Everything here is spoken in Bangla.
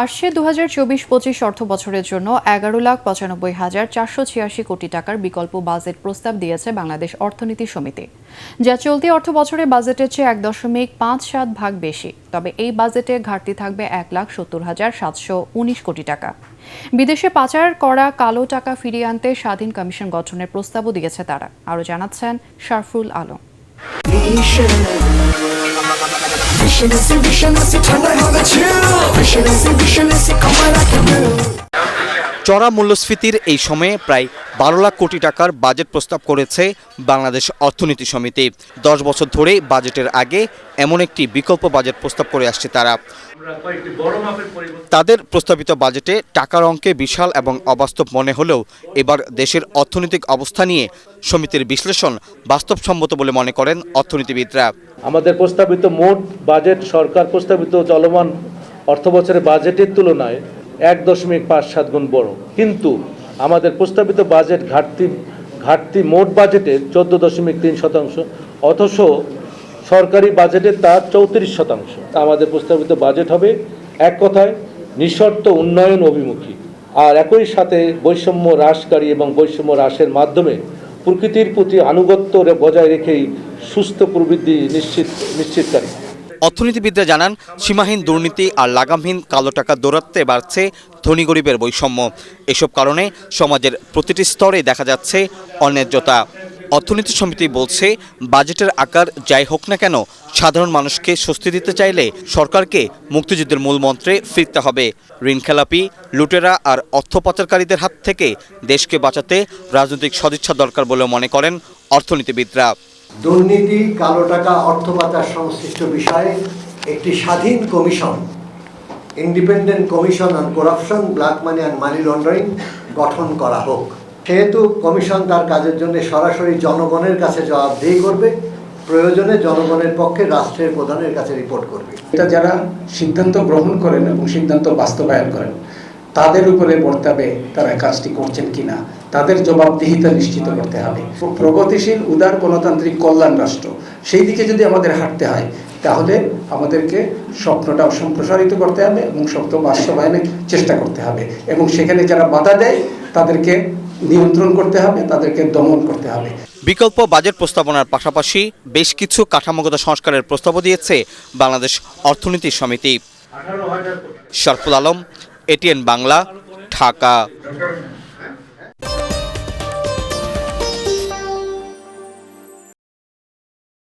আসছে ২০২৪-২৫ অর্থ বছরের জন্য ১১,৯৫,৪৮৬ কোটি টাকার বিকল্প বাজেট প্রস্তাব দিয়েছে বাংলাদেশ অর্থনীতি সমিতি, যা চলতি অর্থ বছরে বাজেটের চেয়ে ১.৫৭ ভাগ বেশি। তবে এই বাজেটে ঘাটতি থাকবে ১,৭০,৭১৯ কোটি টাকা। বিদেশে পাচার করা কালো টাকা ফিরিয়ে আনতে স্বাধীন কমিশন গঠনের প্রস্তাবও দিয়েছে তারা। আরও জানাচ্ছেন শারফুল আলম। চড়া মূল্যস্ফীতির এই সময়ে প্রায় ১২ লাখ কোটি টাকার বাজেট প্রস্তাব করেছে বাংলাদেশ অর্থনীতি সমিতি। ১০ বছর ধরে বাজেটের আগে এমন একটি বিকল্প বাজেট প্রস্তাব করে আসছে তারা। তাদের প্রস্তাবিত বাজেটে টাকার অঙ্কে বিশাল এবং অবাস্তব মনে হলেও এবার দেশের অর্থনৈতিক অবস্থা নিয়ে সমিতির বিশ্লেষণ বাস্তবসম্মত বলে মনে করেন অর্থনীতিবিদরা। আমাদের প্রস্তাবিত মোট বাজেট সরকার প্রস্তাবিত চলমান অর্থবছরের বাজেটের তুলনায় ১.৫৭ গুণ বড়, কিন্তু আমাদের প্রস্তাবিত বাজেট ঘাটতি মোট বাজেটের ১৪.৩%, অথচ সরকারি বাজেটে তা ৩৪%। আমাদের প্রস্তাবিত বাজেট হবে এক কথায় নিঃশর্ত উন্নয়ন অভিমুখী, আর একই সাথে বৈষম্য হ্রাসকারী এবং বৈষম্য হ্রাসের মাধ্যমে প্রকৃতির প্রতি আনুগত্য বজায় রেখেই সুস্থ প্রবৃদ্ধি নিশ্চিতকারী। অর্থনীতিবিদরা জানান, সীমাহীন দুর্নীতি আর লাগামহীন কালো টাকা দৌরাত্মে বাড়ছে ধনী গরিবের বৈষম্য। এসব কারণে সমাজের প্রতিটি স্তরে দেখা যাচ্ছে অন্যায্যতা। অর্থনীতি সমিতি বলছে, বাজেটের আকার যাই হোক না কেন, সাধারণ মানুষকে স্বস্তি দিতে চাইলে সরকারকে মুক্তিযুদ্ধের মূল মন্ত্রে ফিরতে হবে। ঋণখেলাপি, লুটেরা আর অর্থ পাচারকারীদের হাত থেকে দেশকে বাঁচাতে রাজনৈতিক সদিচ্ছা দরকার বলে মনে করেন অর্থনীতিবিদরা। দুর্নীতি, কালো টাকা, অর্থ পাচার সংশ্লিষ্ট বিষয়ে একটি স্বাধীন commission, independent commission on corruption, black money and money laundering গঠন করা হোক। সেহেতু কমিশন তার কাজের জন্য সরাসরি জনগণের কাছে জবাবদিহি করবে, প্রয়োজনে জনগণের পক্ষে রাষ্ট্রের প্রধানের কাছে রিপোর্ট করবে। এটা যারা সিদ্ধান্ত গ্রহণ করেন এবং সিদ্ধান্ত বাস্তবায়ন করেন তাদের উপরে পড়তে হবে তারা কাজটি করছেন কিনা, তাদের জবাবদিহিতা নিশ্চিত করতে হবে। প্রগতিশীল উদার গণতান্ত্রিক কল্যাণ রাষ্ট্র, সেই দিকে যদি আমাদের হাঁটতে হয় তাহলে আমাদেরকে স্বপ্নটা সম্প্রসারিত করতে হবে এবং স্বপ্ন বাস্তবায়নের চেষ্টা করতে হবে, এবং সেখানে যারা বাধা দেয় তাদেরকে নিয়ন্ত্রণ করতে হবে, তাদেরকে দমন করতে হবে। বিকল্প বাজেট প্রস্তাবনার পাশাপাশি বেশ কিছু কাঠামোগত সংস্কারের প্রস্তাবও দিয়েছে বাংলাদেশ অর্থনীতি সমিতি। শারফুল আলম, এটিএন বাংলা, ঢাকা।